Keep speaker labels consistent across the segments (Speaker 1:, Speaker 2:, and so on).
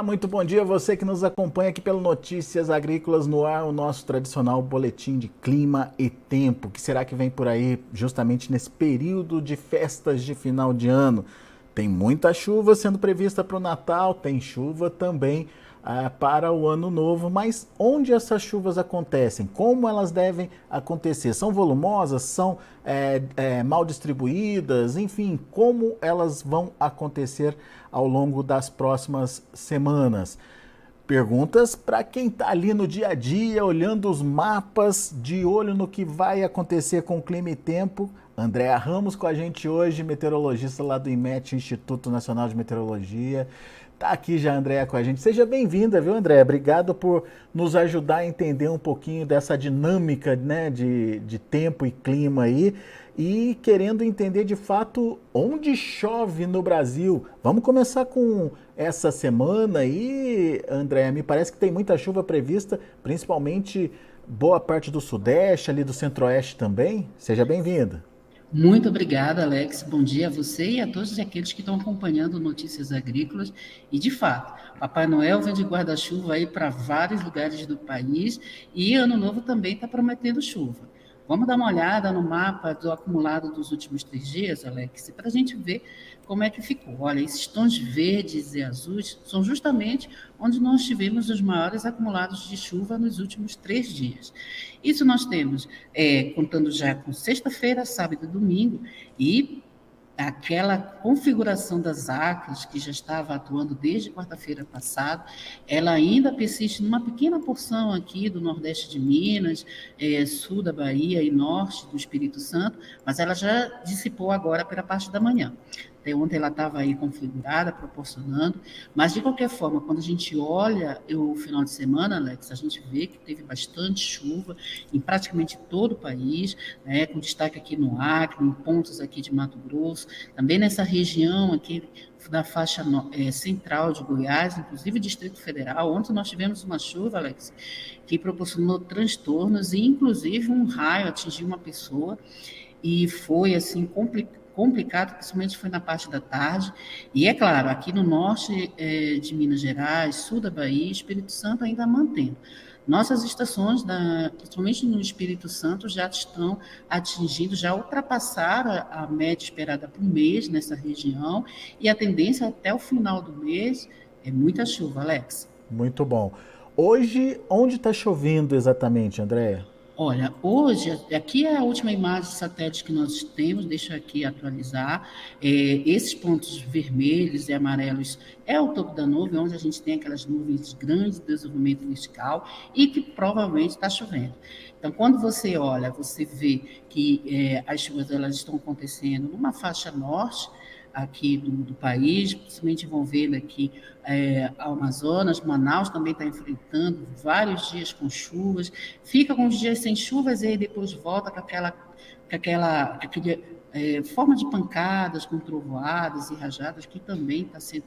Speaker 1: Muito bom dia a você que nos acompanha aqui pelo Notícias Agrícolas no ar, o nosso tradicional boletim de clima e tempo. O que será que vem por aí justamente nesse período de festas de final de ano? Tem muita chuva sendo prevista para o Natal, tem chuva também para o Ano Novo, mas onde essas chuvas acontecem? Como elas devem acontecer? São volumosas? São mal distribuídas? Enfim, como elas vão acontecer ao longo das próximas semanas? Perguntas para quem está ali no dia a dia, olhando os mapas, de olho no que vai acontecer com o clima e tempo. Andréa Ramos com a gente hoje, meteorologista lá do IMET, Instituto Nacional de Meteorologia. Tá aqui já a Andréa com a gente. Seja bem-vinda, viu, Andréa? Obrigado por nos ajudar a entender um pouquinho dessa dinâmica, né, de tempo e clima aí. E querendo entender de fato onde chove no Brasil. Vamos começar com essa semana aí, Andréa. Me parece que tem muita chuva prevista, principalmente boa parte do Sudeste, ali do Centro-Oeste também. Seja bem-vinda.
Speaker 2: Muito obrigada, Alex. Bom dia a você e a todos aqueles que estão acompanhando Notícias Agrícolas. E, de fato, Papai Noel vem de guarda-chuva aí para vários lugares do país e Ano Novo também está prometendo chuva. Vamos dar uma olhada no mapa do acumulado dos últimos 3 dias, Alex, para a gente ver como é que ficou. Olha, esses tons verdes e azuis são justamente onde nós tivemos os maiores acumulados de chuva nos últimos 3 dias. Isso nós temos, contando já com sexta-feira, sábado e domingo, e aquela configuração das ACAS, que já estava atuando desde quarta-feira passada, ela ainda persiste numa pequena porção aqui do Nordeste de Minas, sul da Bahia e norte do Espírito Santo, mas ela já dissipou agora pela parte da manhã. Até ontem ela estava aí configurada, proporcionando, mas de qualquer forma, quando a gente olha o final de semana, Alex, a gente vê que teve bastante chuva em praticamente todo o país, né, com destaque aqui no Acre, em pontos aqui de Mato Grosso, também nessa região aqui da faixa central de Goiás, inclusive Distrito Federal. Ontem nós tivemos uma chuva, Alex, que proporcionou transtornos e inclusive um raio atingiu uma pessoa e foi assim complicado, principalmente foi na parte da tarde. E é claro, aqui no norte de Minas Gerais, sul da Bahia, Espírito Santo ainda mantendo. Nossas estações, principalmente no Espírito Santo, já estão atingindo, já ultrapassaram a média esperada por mês nessa região, e a tendência até o final do mês é muita chuva, Alex.
Speaker 1: Muito bom. Hoje, onde está chovendo exatamente, Andréa?
Speaker 2: Olha, hoje, aqui é a última imagem de satélite que nós temos, deixa eu aqui atualizar. Esses pontos vermelhos e amarelos é o topo da nuvem, onde a gente tem aquelas nuvens de grande desenvolvimento vertical e que provavelmente está chovendo. Então, quando você olha, você vê que as chuvas elas estão acontecendo numa faixa norte, aqui do país, principalmente envolvendo aqui ao Amazonas. Manaus também está enfrentando vários dias com chuvas, fica alguns dias sem chuvas e aí depois volta aquele forma de pancadas, com trovoadas e rajadas, que também está sendo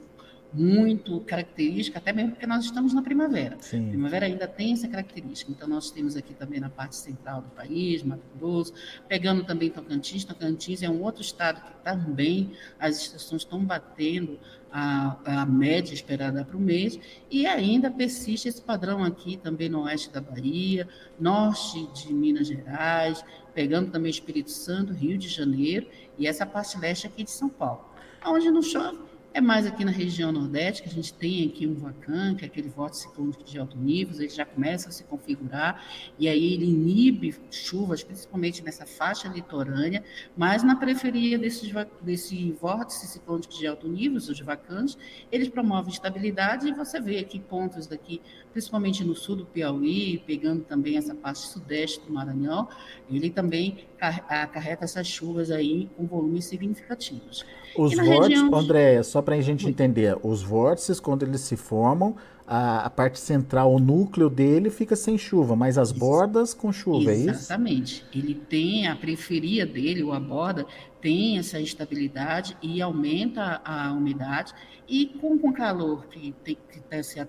Speaker 2: muito característica, até mesmo porque nós estamos na primavera. A
Speaker 1: Sim.
Speaker 2: primavera ainda tem essa característica. Então, nós temos aqui também na parte central do país, Mato Grosso, pegando também Tocantins. Tocantins é um outro estado que também as estações estão batendo a média esperada para o mês, e ainda persiste esse padrão aqui também no oeste da Bahia, norte de Minas Gerais, pegando também Espírito Santo, Rio de Janeiro e essa parte leste aqui de São Paulo. Onde não chove é mais aqui na região nordeste, que a gente tem aqui um VACAM, que é aquele vórtice ciclônico de alto nível, ele já começa a se configurar, e aí ele inibe chuvas, principalmente nessa faixa litorânea, mas na periferia desse vórtice ciclônico de alto nível, os VACAMs, eles promovem estabilidade, e você vê aqui pontos daqui, principalmente no sul do Piauí, pegando também essa parte sudeste do Maranhão, ele também acarreta essas chuvas aí com volumes significativos. E
Speaker 1: Os
Speaker 2: na
Speaker 1: vórtices,
Speaker 2: região
Speaker 1: Andréia, só para a gente entender, os vórtices, quando eles se formam, a parte central, o núcleo dele fica sem chuva, mas as bordas com chuva, é isso?
Speaker 2: Exatamente. Ele tem a periferia dele, ou a borda, tem essa estabilidade e aumenta a umidade. E com o calor que está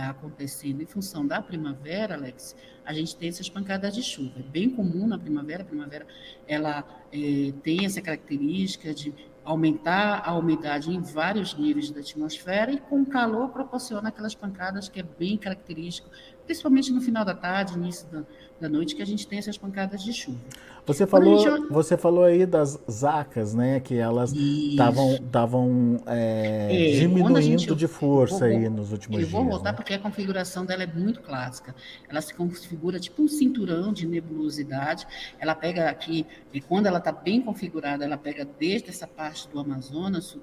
Speaker 2: acontecendo em função da primavera, Alex, a gente tem essas pancadas de chuva. É bem comum na primavera. A primavera ela tem essa característica de aumentar a umidade em vários níveis da atmosfera e com o calor proporciona aquelas pancadas que é bem característico, principalmente no final da tarde, início da noite, que a gente tem essas pancadas de chuva.
Speaker 1: Você
Speaker 2: Quando a gente
Speaker 1: falou,
Speaker 2: olha...
Speaker 1: você falou aí das zacas, né? Que elas estavam
Speaker 2: Isso. Quando a gente.
Speaker 1: diminuindo de força aí nos últimos
Speaker 2: Eu vou
Speaker 1: dias,
Speaker 2: voltar
Speaker 1: né?
Speaker 2: porque a configuração dela é muito clássica. Ela se configura tipo um cinturão de nebulosidade. Ela pega aqui, e quando ela está bem configurada, ela pega desde essa parte do Amazonas,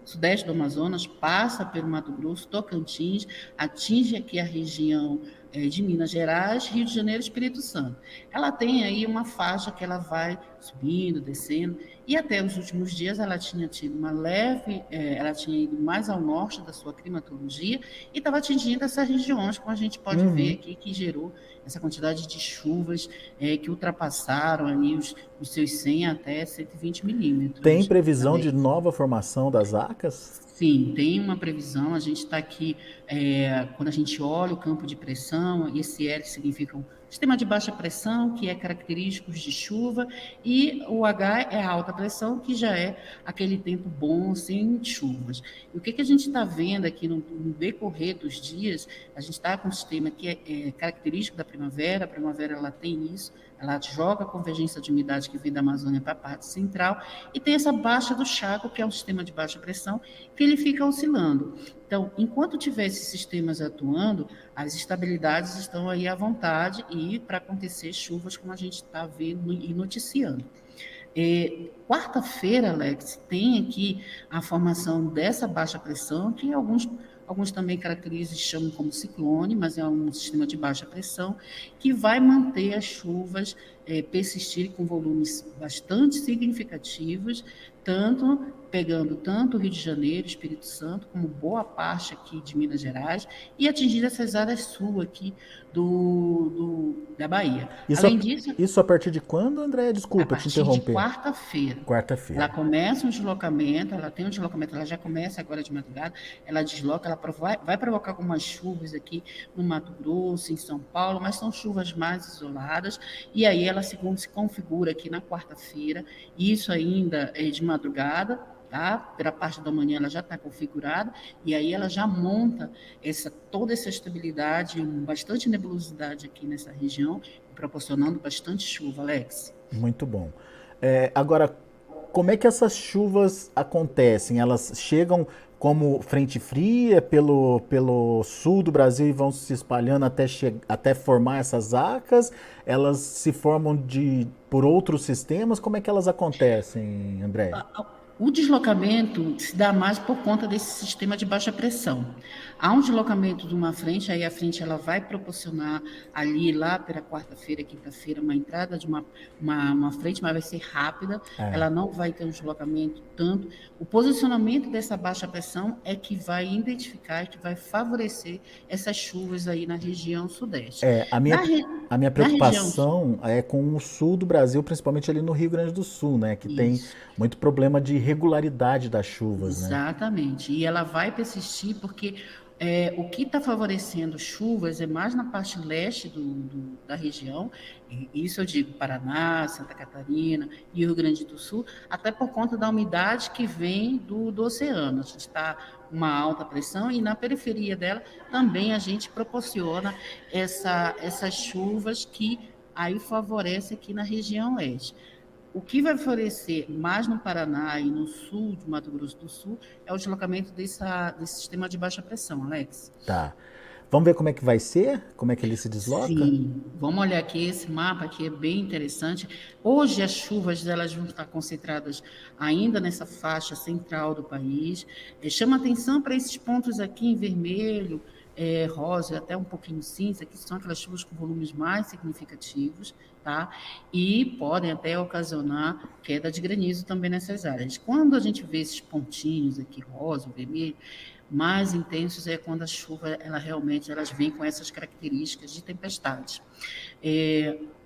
Speaker 2: sudeste do Amazonas, passa pelo Mato Grosso, Tocantins, atinge aqui a região de Minas Gerais, Rio de Janeiro e Espírito Santo. Ela tem aí uma faixa que ela vai subindo, descendo, e até os últimos dias ela tinha tido uma leve, ela tinha ido mais ao norte da sua climatologia e estava atingindo essas regiões, como a gente pode ver
Speaker 1: Uhum.
Speaker 2: aqui, que gerou essa quantidade de chuvas que ultrapassaram ali os seus 100 até 120
Speaker 1: Tem
Speaker 2: milímetros,
Speaker 1: previsão de
Speaker 2: Alex.
Speaker 1: nova formação das zacas?
Speaker 2: Sim, tem uma previsão. A gente está aqui, quando a gente olha o campo de pressão, esse L significa um sistema de baixa pressão, que é característico de chuva, e o H é a alta pressão, que já é aquele tempo bom, sem chuvas. E o que, que a gente está vendo aqui no decorrer dos dias? A gente está com um sistema que é característico da primavera, a primavera ela tem isso, ela joga a convergência de umidade que vem da Amazônia para a parte central, e tem essa baixa do Chaco, que é um sistema de baixa pressão, que ele fica oscilando. Então, enquanto tiver esses sistemas atuando, as estabilidades estão aí à vontade e para acontecer chuvas como a gente está vendo e noticiando. Quarta-feira, Alex, tem aqui a formação dessa baixa pressão, que alguns também caracterizam e chamam como ciclone, mas é um sistema de baixa pressão, que vai manter as chuvas persistirem com volumes bastante significativos, pegando tanto o Rio de Janeiro, Espírito Santo, como boa parte aqui de Minas Gerais, e atingindo essas áreas sul aqui da Bahia.
Speaker 1: Isso a,
Speaker 2: Além disso,
Speaker 1: isso a partir de quando, André?
Speaker 2: a
Speaker 1: Desculpa te
Speaker 2: partir de
Speaker 1: interromper.
Speaker 2: quarta-feira. Ela
Speaker 1: Quarta-feira.
Speaker 2: começa um deslocamento, ela tem um deslocamento, ela já começa agora de madrugada, ela desloca, vai provocar algumas chuvas aqui no Mato Grosso, em São Paulo, mas são chuvas mais isoladas, e aí ela se configura aqui na quarta-feira, isso ainda é de madrugada, tá? Pela parte da manhã ela já está configurada, e aí ela já monta toda essa estabilidade, bastante nebulosidade aqui nessa região, proporcionando bastante chuva, Alex.
Speaker 1: Muito bom. Agora, como é que essas chuvas acontecem? Elas chegam como frente fria pelo sul do Brasil e vão se espalhando até formar essas zacas? Elas se formam por outros sistemas? Como é que elas acontecem, André?
Speaker 2: O deslocamento se dá mais por conta desse sistema de baixa pressão. Há um deslocamento de uma frente, aí a frente ela vai proporcionar ali, lá pela quarta-feira, quinta-feira, uma entrada de uma frente, mas vai ser rápida,
Speaker 1: É.
Speaker 2: ela não vai ter um deslocamento tanto. O posicionamento dessa baixa pressão é que vai identificar, que vai favorecer essas chuvas aí na região sudeste.
Speaker 1: É, a minha,
Speaker 2: Na, re,
Speaker 1: a minha
Speaker 2: na região
Speaker 1: preocupação é com o sul do Brasil, principalmente ali no Rio Grande do Sul, né? Que tem
Speaker 2: isso.
Speaker 1: muito problema de irregularidade das chuvas, né?
Speaker 2: Exatamente. E ela vai persistir porque o que está favorecendo chuvas é mais na parte leste da região, e isso eu digo Paraná, Santa Catarina e Rio Grande do Sul, até por conta da umidade que vem do oceano. A gente está com uma alta pressão e na periferia dela também a gente proporciona essas chuvas que aí favorece aqui na região leste. O que vai florescer mais no Paraná e no sul de Mato Grosso do Sul é o deslocamento desse sistema de baixa pressão, Alex.
Speaker 1: Tá. Vamos ver como é que vai ser? Como é que ele se desloca?
Speaker 2: Sim, vamos olhar aqui, esse mapa aqui é bem interessante. Hoje as chuvas elas vão estar concentradas ainda nessa faixa central do país. Chama atenção para esses pontos aqui em vermelho, rosa, até um pouquinho cinza, que são aquelas chuvas com volumes mais significativos, tá? E podem até ocasionar queda de granizo também nessas áreas. Quando a gente vê esses pontinhos aqui, rosa, vermelho, mais intensos é quando a chuva, ela realmente, elas vêm com essas características de tempestade.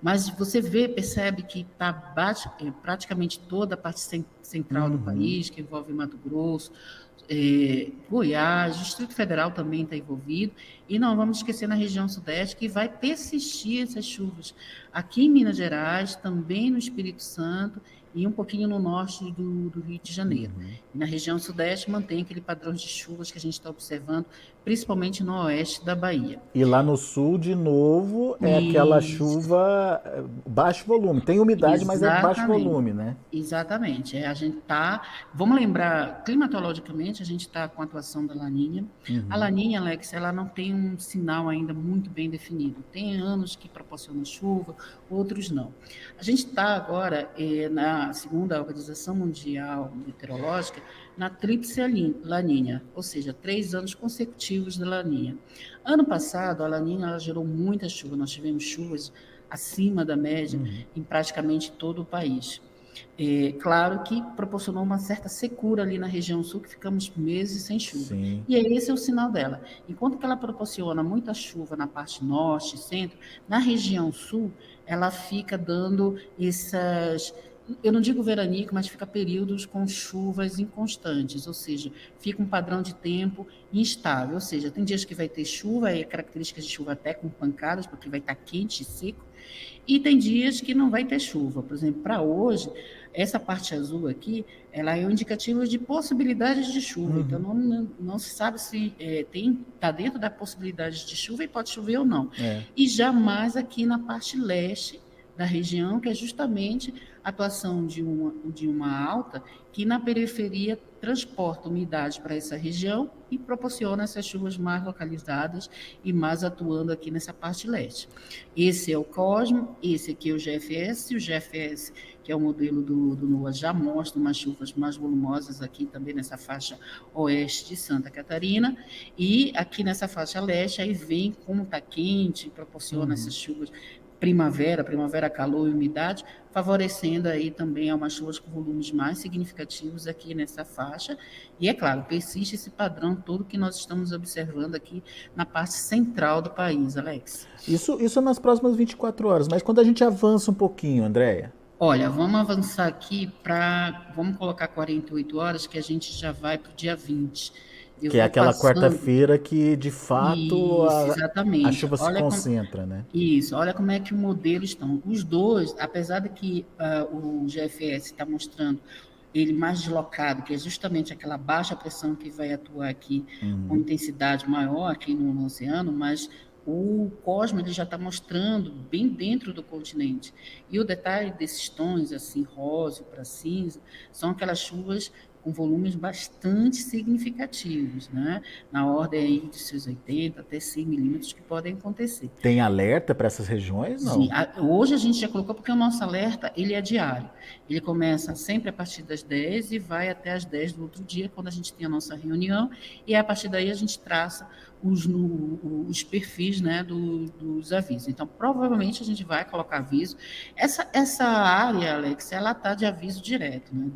Speaker 2: Mas você percebe que está praticamente toda a parte central do
Speaker 1: Uhum.
Speaker 2: país, que envolve Mato Grosso, Goiás, Distrito Federal também está envolvido, e não vamos esquecer na região sudeste que vai persistir essas chuvas aqui em Minas Gerais, também no Espírito Santo e um pouquinho no norte do Rio de Janeiro. E na região sudeste mantém aquele padrão de chuvas que a gente está observando, principalmente no oeste da Bahia.
Speaker 1: E lá no sul, de novo, é aquela
Speaker 2: Isso,
Speaker 1: chuva baixo volume. Tem umidade, mas é baixo
Speaker 2: exatamente.
Speaker 1: volume, né?
Speaker 2: Exatamente. A gente está, vamos lembrar, climatologicamente, a gente está com a atuação da Laninha. A Laninha, Alex, ela não tem um sinal ainda muito bem definido. Tem anos que proporcionam chuva, outros não. A gente está agora, na segunda Organização Mundial Meteorológica, na tríplice Laninha, ou seja, 3 anos consecutivos da Laninha. Ano passado, a Laninha ela gerou muita chuva, nós tivemos chuvas acima da média em praticamente todo o país. Claro que proporcionou uma certa secura ali na região sul, que ficamos meses sem chuva.
Speaker 1: Sim.
Speaker 2: E esse é o sinal dela. Enquanto que ela proporciona muita chuva na parte norte e centro, na região sul, ela fica dando essas, eu não digo veranico, mas fica períodos com chuvas inconstantes, ou seja, fica um padrão de tempo instável, ou seja, tem dias que vai ter chuva, e características de chuva até com pancadas, porque vai estar quente e seco, e tem dias que não vai ter chuva. Por exemplo, para hoje, essa parte azul aqui, ela é um indicativo de possibilidades de chuva. Então, não se sabe se está dentro da possibilidade de chuva e pode chover ou não. E jamais aqui na parte leste da região, que é justamente a atuação de uma alta que na periferia transporta umidade para essa região e proporciona essas chuvas mais localizadas e mais atuando aqui nessa parte leste. Esse é o COSMO, esse aqui é o GFS, e o GFS, que é o modelo do NOAA, já mostra umas chuvas mais volumosas aqui também nessa faixa oeste de Santa Catarina, e aqui nessa faixa leste, aí vem como está quente, proporciona essas chuvas primavera, calor e umidade, favorecendo aí também umas chuvas com volumes mais significativos aqui nessa faixa. E, é claro, persiste esse padrão todo que nós estamos observando aqui na parte central do país, Alex.
Speaker 1: Isso nas próximas 24 horas, mas quando a gente avança um pouquinho, Andréia?
Speaker 2: Olha, vamos avançar aqui vamos colocar 48 horas, que a gente já vai para o dia 20.
Speaker 1: Que é aquela quarta-feira que, de fato,
Speaker 2: Isso,
Speaker 1: a
Speaker 2: exatamente.
Speaker 1: chuva se concentra, né?
Speaker 2: Isso, olha como é que o modelo estão. Os dois, apesar de que o GFS está mostrando ele mais deslocado, que é justamente aquela baixa pressão que vai atuar aqui com intensidade maior aqui no oceano, mas o Cosmo ele já está mostrando bem dentro do continente. E o detalhe desses tons, assim, rosa para cinza, são aquelas chuvas com volumes bastante significativos, né? Na ordem aí de seus 80 até 100 milímetros que podem acontecer.
Speaker 1: Tem alerta para essas regiões? Não.
Speaker 2: Sim, hoje a gente já colocou porque o nosso alerta ele é diário. Ele começa sempre a partir das 10 e vai até as 10 do outro dia, quando a gente tem a nossa reunião, e a partir daí a gente traça os perfis, né, dos avisos. Então, provavelmente a gente vai colocar aviso. Essa área, Alex, ela está de aviso direto, né?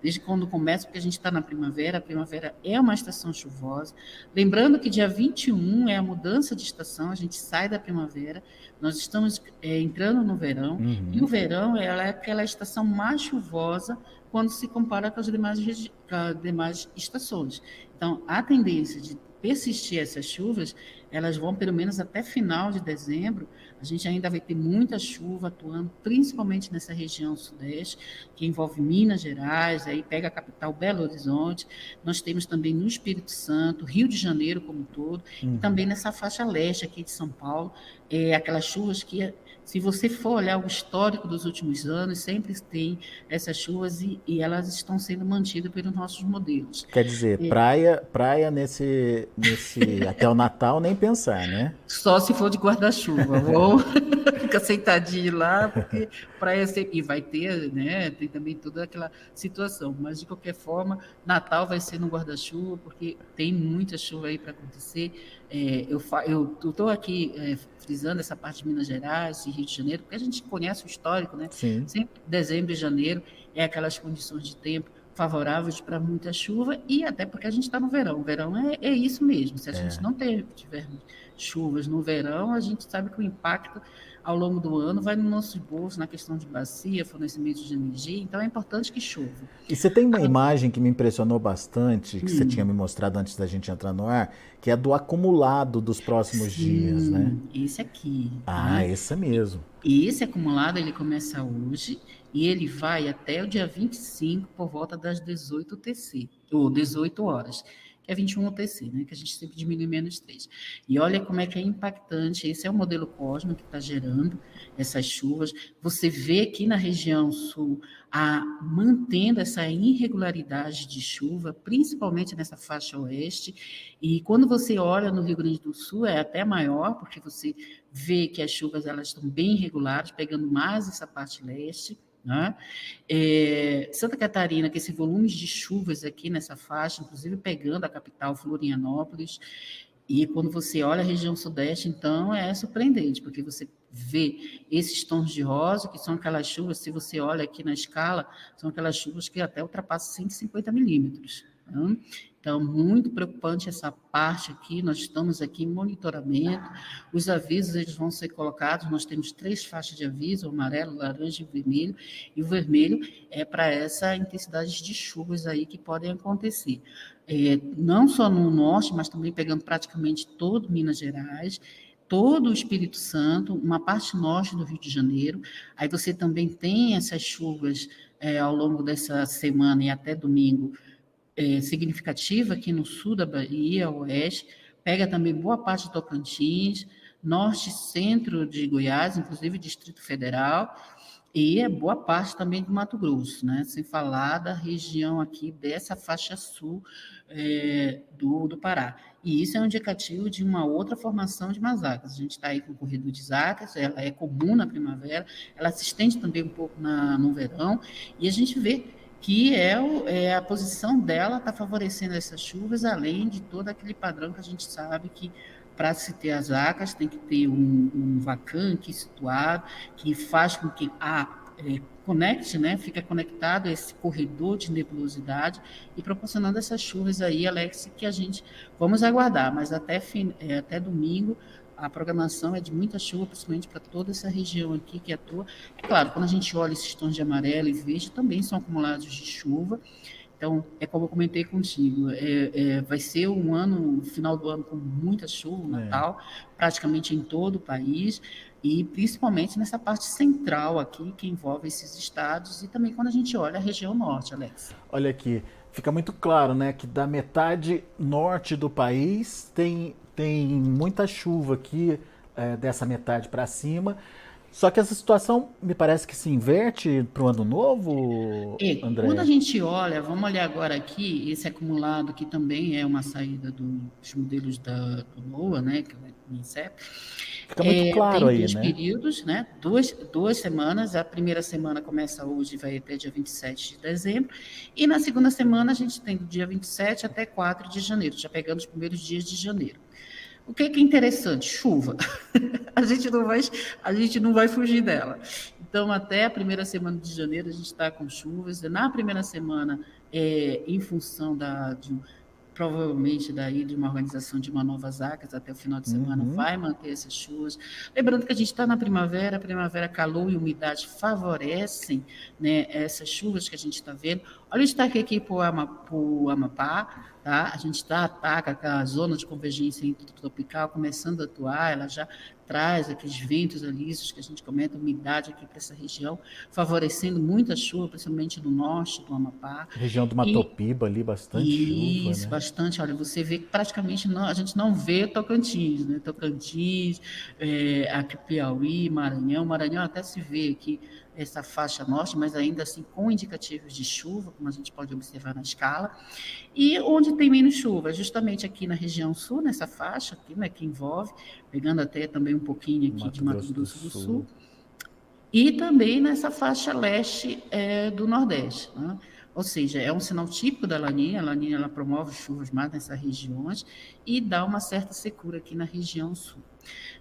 Speaker 2: Desde quando começa, porque a gente está na primavera, a primavera é uma estação chuvosa. Lembrando que dia 21 é a mudança de estação, a gente sai da primavera, nós estamos entrando no verão, e o verão ela é aquela estação mais chuvosa quando se compara com as demais estações. Então, a tendência de persistir essas chuvas, elas vão pelo menos até final de dezembro. A gente ainda vai ter muita chuva atuando, principalmente nessa região sudeste, que envolve Minas Gerais, aí pega a capital Belo Horizonte. Nós temos também no Espírito Santo, Rio de Janeiro como um todo, e também nessa faixa leste aqui de São Paulo, aquelas chuvas que, se você for olhar o histórico dos últimos anos, sempre tem essas chuvas e elas estão sendo mantidas pelos nossos modelos.
Speaker 1: Quer dizer, praia nesse até o Natal nem pensar, né?
Speaker 2: Só se for de guarda-chuva. Vou ficar sentadinho lá, porque praia sempre... E vai ter, né? Tem também toda aquela situação. Mas, de qualquer forma, Natal vai ser no guarda-chuva, porque tem muita chuva aí para acontecer. Eu estou aqui frisando essa parte de Minas Gerais e Rio de Janeiro, porque a gente conhece o histórico, né?
Speaker 1: Sim.
Speaker 2: Sempre dezembro e janeiro é aquelas condições de tempo favoráveis para muita chuva, e até porque a gente está no verão. O verão é isso mesmo. Se a gente não tiver chuvas no verão, a gente sabe que o impacto ao longo do ano vai no nosso bolso, na questão de bacia, fornecimento de energia, então é importante que chova.
Speaker 1: E você tem uma imagem que me impressionou bastante, que você tinha me mostrado antes da gente entrar no ar, que é do acumulado dos próximos dias, né?
Speaker 2: Sim, esse aqui,
Speaker 1: Ah,
Speaker 2: né?
Speaker 1: essa mesmo.
Speaker 2: E esse acumulado ele começa hoje e ele vai até o dia 25 por volta das 18 UTC, ou 18 horas, que é 21 UTC, né? Que a gente sempre diminui menos 3. E olha como é que é impactante. Esse é o modelo Cosmo que está gerando essas chuvas. Você vê aqui na região sul mantendo essa irregularidade de chuva, principalmente nessa faixa oeste. E quando você olha no Rio Grande do Sul, é até maior, porque você vê que as chuvas elas estão bem irregulares, pegando mais essa parte leste. Né? Santa Catarina, que esse volume de chuvas aqui nessa faixa, inclusive pegando a capital Florianópolis, e quando você olha a região sudeste, então é surpreendente, porque você vê esses tons de rosa, que são aquelas chuvas, se você olha aqui na escala, são aquelas chuvas que até ultrapassam 150 milímetros. Né? Então, muito preocupante essa parte aqui, nós estamos aqui em monitoramento, os avisos eles vão ser colocados, nós temos 3 faixas de aviso, o amarelo, o laranja e o vermelho é para essa intensidade de chuvas aí que podem acontecer. Não só no norte, mas também pegando praticamente todo Minas Gerais, todo o Espírito Santo, uma parte norte do Rio de Janeiro. Aí você também tem essas chuvas ao longo dessa semana e até domingo, significativa aqui no sul da Bahia, oeste, pega também boa parte do Tocantins, norte e centro de Goiás, inclusive Distrito Federal, e é boa parte também do Mato Grosso, né? Sem falar da região aqui dessa faixa sul do Pará. E isso é um indicativo de uma outra formação de masacas. A gente está aí com o corredor de zacas, ela é comum na primavera, ela se estende também um pouco no verão, e a gente vê que a posição dela está favorecendo essas chuvas, além de todo aquele padrão que a gente sabe que para se ter as vacas tem que ter um vacante situado, que faz com que conecte, né, fica conectado a esse corredor de nebulosidade e proporcionando essas chuvas aí, Alex, que a gente vamos aguardar, mas até domingo a programação é de muita chuva, principalmente para toda essa região aqui que atua. É claro, quando a gente olha esses tons de amarelo e verde, também são acumulados de chuva. Então, é como eu comentei contigo, vai ser um ano, final do ano, com muita chuva, Natal, praticamente em todo o país, e principalmente nessa parte central aqui, que envolve esses estados, e também quando a gente olha a região norte, Alex.
Speaker 1: Olha aqui, fica muito claro, né, que da metade norte do país tem muita chuva aqui, dessa metade para cima. Só que essa situação me parece que se inverte para o ano novo,
Speaker 2: Quando a
Speaker 1: André.
Speaker 2: gente olha, vamos olhar agora aqui, esse acumulado que também é uma saída dos modelos do NOAA, né, que é o INCEP,
Speaker 1: Fica muito claro
Speaker 2: tem
Speaker 1: aí,
Speaker 2: 2
Speaker 1: né?
Speaker 2: períodos, né, duas semanas, a primeira semana começa hoje e vai até dia 27 de dezembro, e na segunda semana a gente tem do dia 27 até 4 de janeiro, já pegando os primeiros dias de janeiro. O que é interessante? Chuva. A gente não vai fugir dela. Então, até a primeira semana de janeiro, a gente está com chuvas. Na primeira semana, em função provavelmente daí de uma organização de uma nova zacas até o final de semana, vai manter essas chuvas. Lembrando que a gente está na primavera, calor e umidade favorecem, né, essas chuvas que a gente está vendo. Olha o destaque aqui para o Amapá, tá? A gente ataca aquela zona de convergência intertropical, começando a atuar, ela já traz aqueles ventos alísios que a gente comenta, umidade aqui para essa região, favorecendo muita chuva, principalmente no norte do Amapá.
Speaker 1: Região do
Speaker 2: E
Speaker 1: Matopiba ali, bastante chuva,
Speaker 2: isso,
Speaker 1: né?
Speaker 2: bastante. Olha, você vê que praticamente a gente não vê Tocantins, né? Tocantins, aqui Piauí, Maranhão. Maranhão até se vê aqui essa faixa norte, mas ainda assim com indicativos de chuva, como a gente pode observar na escala. E onde tem menos chuva, justamente aqui na região sul, nessa faixa aqui, né, que envolve, pegando até também um pouquinho aqui de
Speaker 1: Mato
Speaker 2: Mato
Speaker 1: Grosso do
Speaker 2: Grosso do Sul,
Speaker 1: Sul.
Speaker 2: e também nessa faixa leste do Nordeste. Né? Ou seja, é um sinal típico da Laninha. A Laninha ela promove chuvas mais nessas regiões e dá uma certa secura aqui na região sul.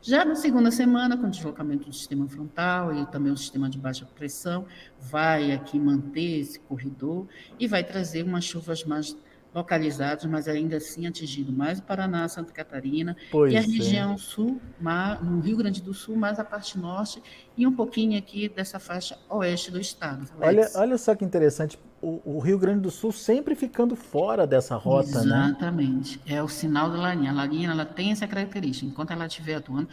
Speaker 2: Já na segunda semana, com o deslocamento do sistema frontal e também o sistema de baixa pressão, vai aqui manter esse corredor e vai trazer umas chuvas mais localizados, mas ainda assim atingindo mais o Paraná, Santa Catarina e a
Speaker 1: Pois é.
Speaker 2: região sul, no Rio Grande do Sul, mais a parte norte e um pouquinho aqui dessa faixa oeste do estado,
Speaker 1: Olha,
Speaker 2: Alex.
Speaker 1: olha só que interessante, o Rio Grande do Sul sempre ficando fora dessa rota, né?
Speaker 2: Exatamente, é o sinal da laninha. A laninha ela tem essa característica. Enquanto ela estiver atuando,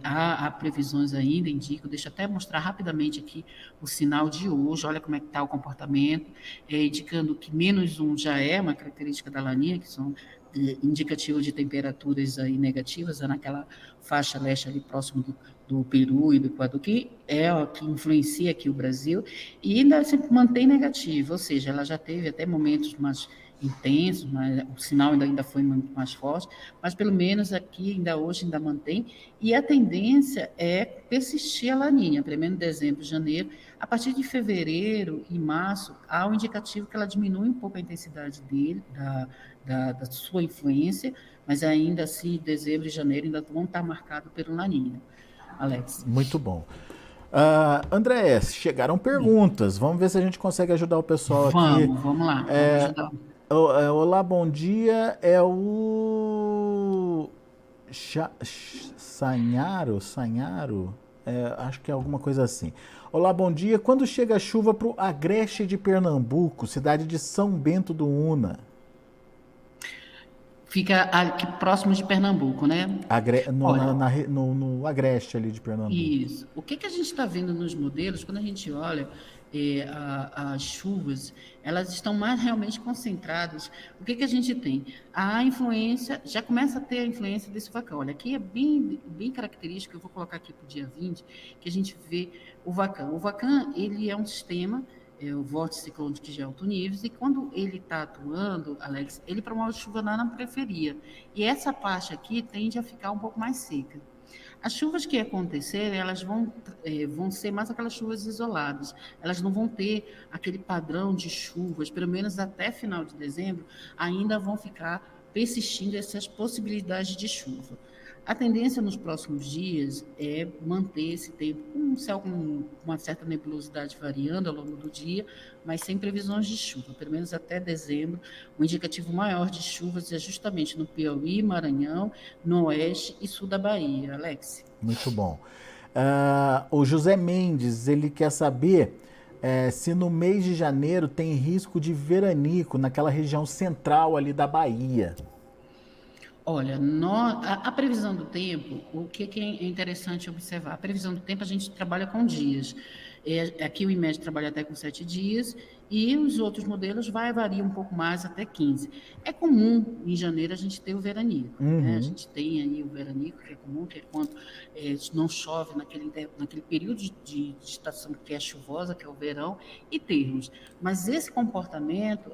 Speaker 2: há previsões ainda, indicam, deixa eu até mostrar rapidamente aqui o sinal de hoje, olha como é que está o comportamento, indicando que -1 já é uma característica da laninha, que são indicativos de temperaturas aí negativas, naquela faixa leste ali próximo do Peru e do Equador, que é o que influencia aqui o Brasil, e ainda se mantém negativa, ou seja, ela já teve até momentos mais intenso, mas o sinal ainda foi muito mais forte, mas pelo menos aqui ainda hoje ainda mantém, e a tendência é persistir a laninha, pelo menos dezembro, janeiro, a partir de fevereiro e março, há um indicativo que ela diminui um pouco a intensidade dele, da sua influência, mas ainda assim, dezembro e janeiro ainda vão estar marcados pelo laninha, Alex.
Speaker 1: Muito bom. André, chegaram perguntas. Vamos ver se a gente consegue ajudar o pessoal aqui.
Speaker 2: Vamos lá, vamos ajudar.
Speaker 1: Olá, bom dia. É o Sanharo? Acho que é alguma coisa assim. Olá, bom dia. Quando chega a chuva para o Agreste de Pernambuco, cidade de São Bento do Una?
Speaker 2: Fica aqui próximo de Pernambuco, né? Olha,
Speaker 1: No Agreste ali de Pernambuco.
Speaker 2: isso. O que a gente está vendo nos modelos, quando a gente olha as chuvas, elas estão mais realmente concentradas. O que a gente tem? A influência, já começa a ter a influência desse vacão. Olha, aqui é bem característico, eu vou colocar aqui para o dia 20, que a gente vê o vacão. O vacão, ele é um sistema, o vórtice ciclônico de alto nível, e quando ele está atuando, Alex, ele promove chuva lá na periferia. E essa parte aqui tende a ficar um pouco mais seca. As chuvas que acontecerem, elas vão ser mais aquelas chuvas isoladas. Elas não vão ter aquele padrão de chuvas, pelo menos até final de dezembro, ainda vão ficar persistindo essas possibilidades de chuva. A tendência nos próximos dias é manter esse tempo com um céu com uma certa nebulosidade variando ao longo do dia, mas sem previsões de chuva, pelo menos até dezembro. O indicativo maior de chuvas é justamente no Piauí, Maranhão, no oeste e sul da Bahia. Alex.
Speaker 1: Muito bom. O José Mendes, ele quer saber se no mês de janeiro tem risco de veranico naquela região central ali da Bahia.
Speaker 2: Olha, a previsão do tempo, o que é interessante observar? A previsão do tempo, a gente trabalha com dias. Aqui o IMED trabalha até com 7 dias e os outros modelos variar um pouco mais, até 15. É comum, em janeiro, a gente ter o veranico. Né? A gente tem aí o veranico, que é comum, que é quando não chove naquele período de estação que é chuvosa, que é o verão, e termos. Mas esse comportamento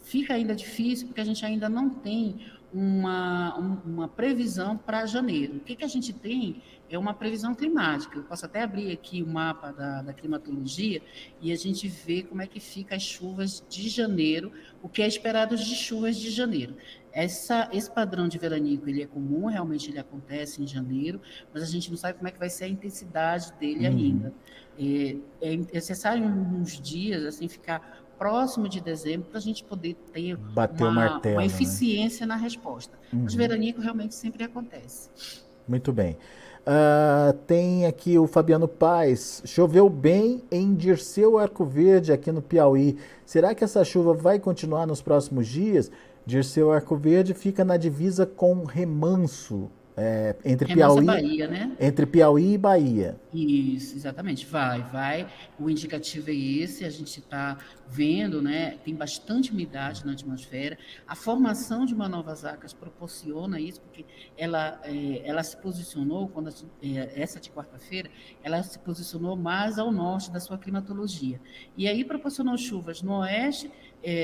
Speaker 2: fica ainda difícil, porque a gente ainda não tem uma previsão para janeiro. O que a gente tem é uma previsão climática. Eu posso até abrir aqui o mapa da climatologia e a gente vê como é que fica as chuvas de janeiro, o que é esperado de chuvas de janeiro. Esse padrão de veranico, ele é comum, realmente ele acontece em janeiro, mas a gente não sabe como é que vai ser a intensidade dele ainda. É necessário uns dias, assim, ficar próximo de dezembro para a gente poder ter
Speaker 1: Bater o martelo,
Speaker 2: uma
Speaker 1: né?
Speaker 2: eficiência na resposta. Mas veranico realmente sempre acontece.
Speaker 1: Muito bem. Tem aqui o Fabiano Paes. Choveu bem em Dirceu Arco Verde, aqui no Piauí. Será que essa chuva vai continuar nos próximos dias? Dirceu Arco Verde fica na divisa com Remanso, entre
Speaker 2: Remanso é
Speaker 1: Piauí,
Speaker 2: Bahia, né?
Speaker 1: entre Piauí e Bahia.
Speaker 2: Isso, exatamente. Vai. O indicativo é esse, a gente está vendo, né? Tem bastante umidade na atmosfera. A formação de uma Novas Acas proporciona isso, porque ela se posicionou, essa de quarta-feira, ela se posicionou mais ao norte da sua climatologia. E aí proporcionou chuvas no oeste,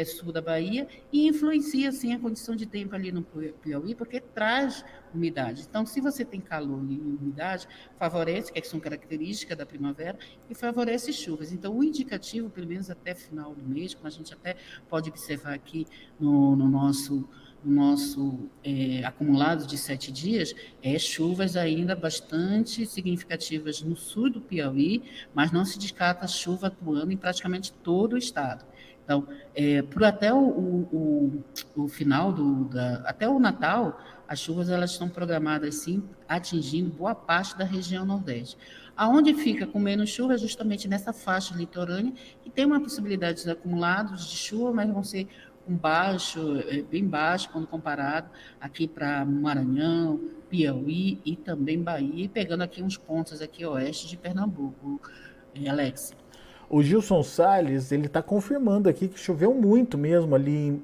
Speaker 2: sul da Bahia, e influencia, assim, a condição de tempo ali no Piauí, porque traz umidade. Então, se você tem calor e umidade, favorece, que são características da primavera, e favorece chuvas. Então, o indicativo, pelo menos até final do mês, como a gente até pode observar aqui no nosso o nosso acumulado de 7 dias, chuvas ainda bastante significativas no sul do Piauí, mas não se descarta a chuva atuando em praticamente todo o estado. Então, por até o final até o Natal, as chuvas elas estão programadas sim, atingindo boa parte da região Nordeste. Aonde fica com menos chuva é justamente nessa faixa litorânea, que tem uma possibilidade de acumulados de chuva, mas vão ser bem baixo quando comparado aqui para Maranhão, Piauí e também Bahia, e pegando aqui uns pontos aqui oeste de Pernambuco, Alex.
Speaker 1: O Gilson Salles, ele está confirmando aqui que choveu muito mesmo ali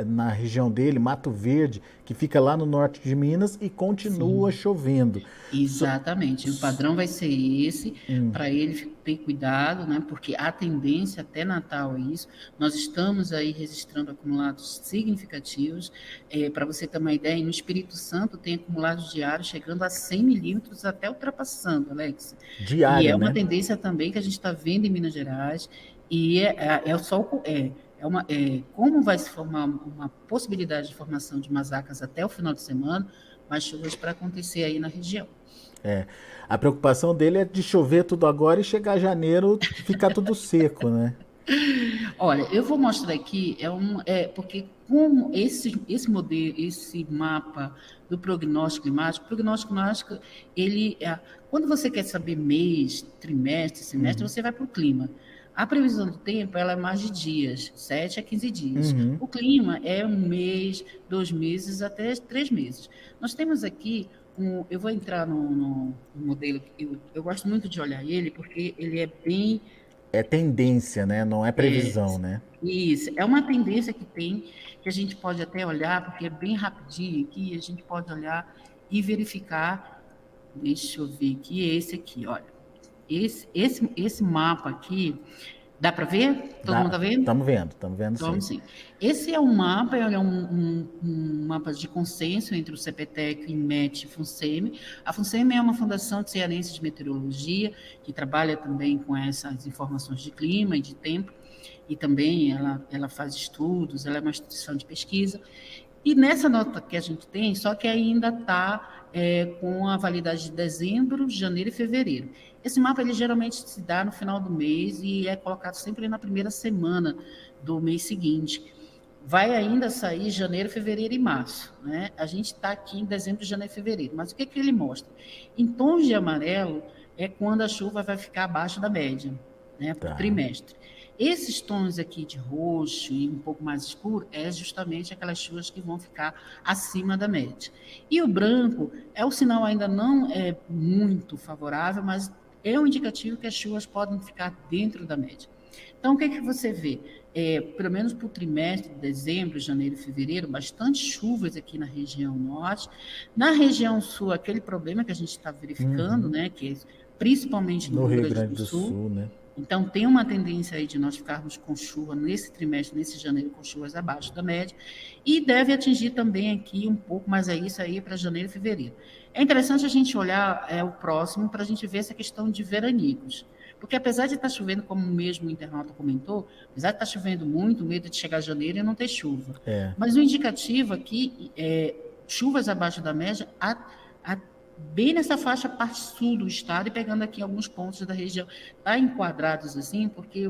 Speaker 1: na região dele, Mato Verde, que fica lá no norte de Minas, e continua
Speaker 2: Sim.
Speaker 1: chovendo.
Speaker 2: Exatamente, o padrão vai ser esse,
Speaker 1: Hum.
Speaker 2: para ele ter cuidado, né? Porque a tendência até Natal é isso. Nós estamos aí registrando acumulados significativos. Para você ter uma ideia, no Espírito Santo tem acumulados diários chegando a 100 milímetros, até ultrapassando, Alex. E
Speaker 1: Diário,
Speaker 2: é uma
Speaker 1: né?
Speaker 2: tendência também que a gente está vendo em Minas Gerais, e como vai se formar uma possibilidade de formação de masacas até o final de semana, mais chuvas para acontecer aí na região.
Speaker 1: É. A preocupação dele é de chover tudo agora e chegar janeiro ficar tudo seco, né?
Speaker 2: Olha, eu vou mostrar aqui, porque como esse modelo, esse mapa do prognóstico climático, quando você quer saber mês, trimestre, semestre,
Speaker 1: Uhum.
Speaker 2: você vai para o clima. A previsão do tempo, ela é mais de dias, 7 a 15 dias.
Speaker 1: Uhum.
Speaker 2: O clima é um mês, 2 meses, até 3 meses. Nós temos aqui, eu vou entrar no modelo, eu gosto muito de olhar ele, porque ele é bem.
Speaker 1: É tendência, né? Não é previsão, né?
Speaker 2: Isso, é uma tendência que tem, que a gente pode até olhar, porque é bem rapidinho aqui, a gente pode olhar e verificar. Deixa eu ver aqui, esse aqui, olha. Esse mapa aqui, dá para ver? Todo mundo está vendo?
Speaker 1: Estamos vendo
Speaker 2: Então,
Speaker 1: sim.
Speaker 2: sim. Esse é um mapa, ele é um mapa de consenso entre o CPTEC, INMET e FUNSEMI. A FUNSEMI é uma fundação de cearense de meteorologia, que trabalha também com essas informações de clima e de tempo, e também ela faz estudos, ela é uma instituição de pesquisa. E nessa nota que a gente tem, só que ainda está com a validade de dezembro, janeiro e fevereiro. Esse mapa ele geralmente se dá no final do mês e é colocado sempre na primeira semana do mês seguinte. Vai ainda sair janeiro, fevereiro e março, né? A gente está aqui em dezembro, janeiro e fevereiro. Mas o que ele mostra? Em tons de amarelo é quando a chuva vai ficar abaixo da média, né? Por
Speaker 1: Tá.
Speaker 2: trimestre. Esses tons aqui de roxo e um pouco mais escuro é justamente aquelas chuvas que vão ficar acima da média. E o branco é o sinal ainda não é muito favorável, mas é um indicativo que as chuvas podem ficar dentro da média. Então, o que você vê? Pelo menos para o trimestre de dezembro, janeiro e fevereiro, bastante chuvas aqui na região norte. Na região sul, aquele problema que a gente está verificando,
Speaker 1: Uhum.
Speaker 2: né, que é principalmente no
Speaker 1: No
Speaker 2: Rio
Speaker 1: Rio
Speaker 2: Grande
Speaker 1: Grande
Speaker 2: do
Speaker 1: do
Speaker 2: Sul.
Speaker 1: Sul, né?
Speaker 2: Então, tem uma tendência aí de nós ficarmos com chuva nesse trimestre, nesse janeiro, com chuvas abaixo da média, e deve atingir também aqui um pouco, mas é isso aí para janeiro e fevereiro. É interessante a gente olhar o próximo para a gente ver essa questão de veranicos. Porque apesar de estar chovendo, como mesmo o internauta comentou, apesar de estar chovendo muito, medo de chegar janeiro e não ter chuva.
Speaker 1: É.
Speaker 2: Mas o indicativo aqui é chuvas abaixo da média bem nessa faixa parte sul do estado e pegando aqui alguns pontos da região. Está enquadrados assim, porque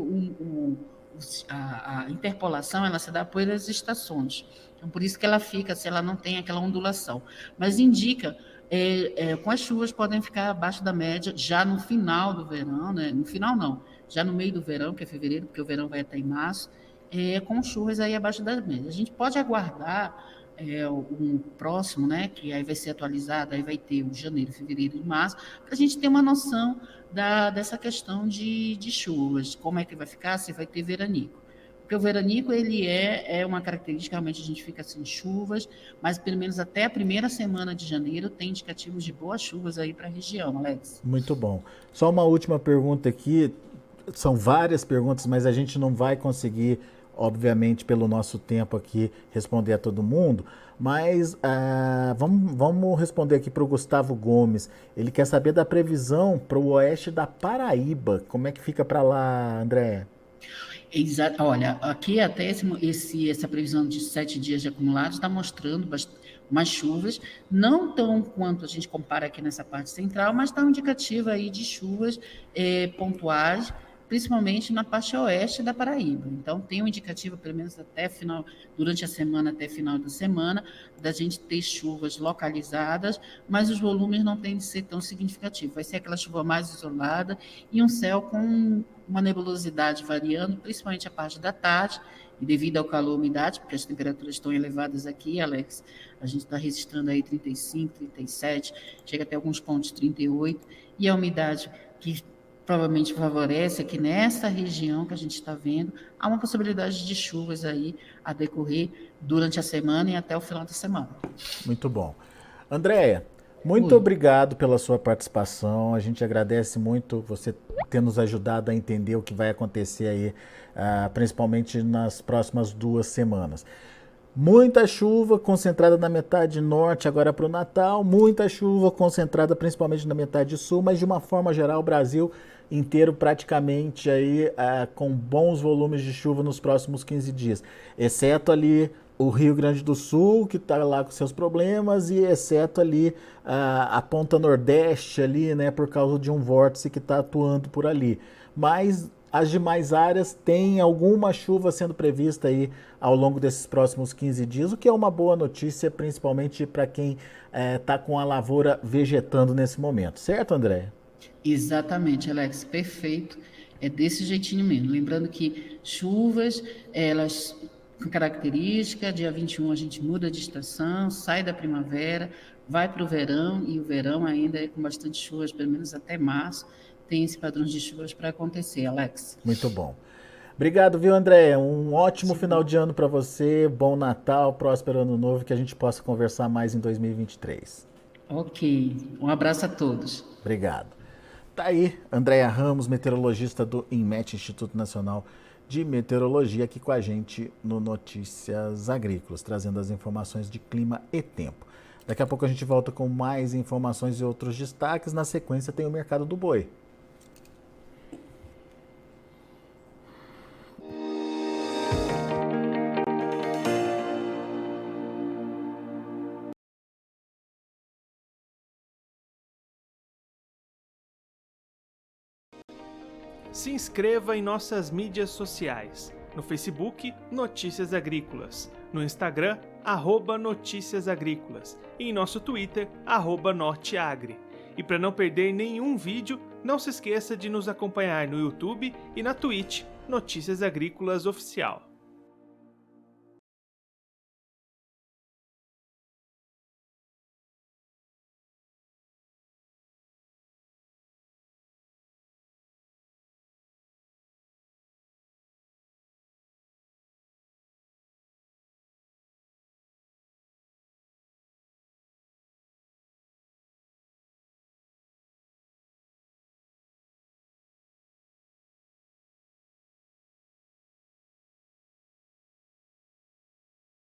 Speaker 2: a interpolação ela se dá por as estações. Então, por isso que ela fica, se ela não tem aquela ondulação. Mas indica, com as chuvas podem ficar abaixo da média já no final do verão, né? No final não, já no meio do verão, que é fevereiro, porque o verão vai até em março, com chuvas aí abaixo da média. A gente pode aguardar um próximo, né, que aí vai ser atualizado, aí vai ter o janeiro, fevereiro e março, para a gente ter uma noção dessa questão de chuvas, como é que vai ficar, se vai ter veranico. Porque o veranico, ele é uma característica, realmente a gente fica sem chuvas, mas pelo menos até a primeira semana de janeiro tem indicativos de boas chuvas aí para a região, Alex.
Speaker 1: Muito bom. Só uma última pergunta aqui. São várias perguntas, mas a gente não vai conseguir, obviamente, pelo nosso tempo aqui, responder a todo mundo. Mas vamos responder aqui para o Gustavo Gomes. Ele quer saber da previsão para o oeste da Paraíba. Como é que fica para lá, André?
Speaker 2: Exato. Olha, aqui até essa previsão de 7 dias de acumulados está mostrando umas chuvas, não tão quanto a gente compara aqui nessa parte central, mas está indicativa aí de chuvas pontuais, principalmente na parte oeste da Paraíba. Então, tem um indicativo, pelo menos até final, durante a semana, até final da semana, da gente ter chuvas localizadas, mas os volumes não têm de ser tão significativos. Vai ser aquela chuva mais isolada e um céu com uma nebulosidade variando, principalmente a parte da tarde, e devido ao calor e umidade, porque as temperaturas estão elevadas aqui, Alex, a gente está registrando aí 35, 37, chega até alguns pontos 38, e a umidade que provavelmente favorece aqui nessa região que a gente está vendo, há uma possibilidade de chuvas aí a decorrer durante a semana e até o final da semana.
Speaker 1: Muito bom. Andréia, muito
Speaker 2: Oi.
Speaker 1: obrigado pela sua participação. A gente agradece muito você ter nos ajudado a entender o que vai acontecer aí, principalmente nas próximas 2 semanas. Muita chuva concentrada na metade norte agora para o Natal, muita chuva concentrada principalmente na metade sul, mas de uma forma geral o Brasil inteiro praticamente aí com bons volumes de chuva nos próximos 15 dias, exceto ali o Rio Grande do Sul, que está lá com seus problemas, e exceto ali a ponta nordeste ali, né, por causa de um vórtice que está atuando por ali. Mas as demais áreas têm alguma chuva sendo prevista aí ao longo desses próximos 15 dias, o que é uma boa notícia, principalmente para quem está com a lavoura vegetando nesse momento. Certo, André?
Speaker 2: Exatamente, Alex, perfeito. É desse jeitinho mesmo. Lembrando que chuvas, elas com característica, dia 21 a gente muda de estação, sai da primavera, vai para o verão, e o verão ainda é com bastante chuvas, pelo menos até março, tem esse padrão de chuvas para acontecer, Alex.
Speaker 1: Muito bom. Obrigado, viu, André? Um ótimo final
Speaker 2: Sim.
Speaker 1: de ano para você, bom Natal, próspero ano novo, que a gente possa conversar mais em 2023.
Speaker 2: Ok, um abraço a todos.
Speaker 1: Obrigado. Tá aí, Andréia Ramos, meteorologista do INMET, Instituto Nacional de Meteorologia, aqui com a gente no Notícias Agrícolas, trazendo as informações de clima e tempo. Daqui a pouco a gente volta com mais informações e outros destaques. Na sequência tem o mercado do boi.
Speaker 3: Se inscreva em nossas mídias sociais. No Facebook, Notícias Agrícolas. No Instagram, @Notícias Agrícolas. E em nosso Twitter, @Norteagri. E para não perder nenhum vídeo, não se esqueça de nos acompanhar no YouTube e na Twitch, Notícias Agrícolas Oficial.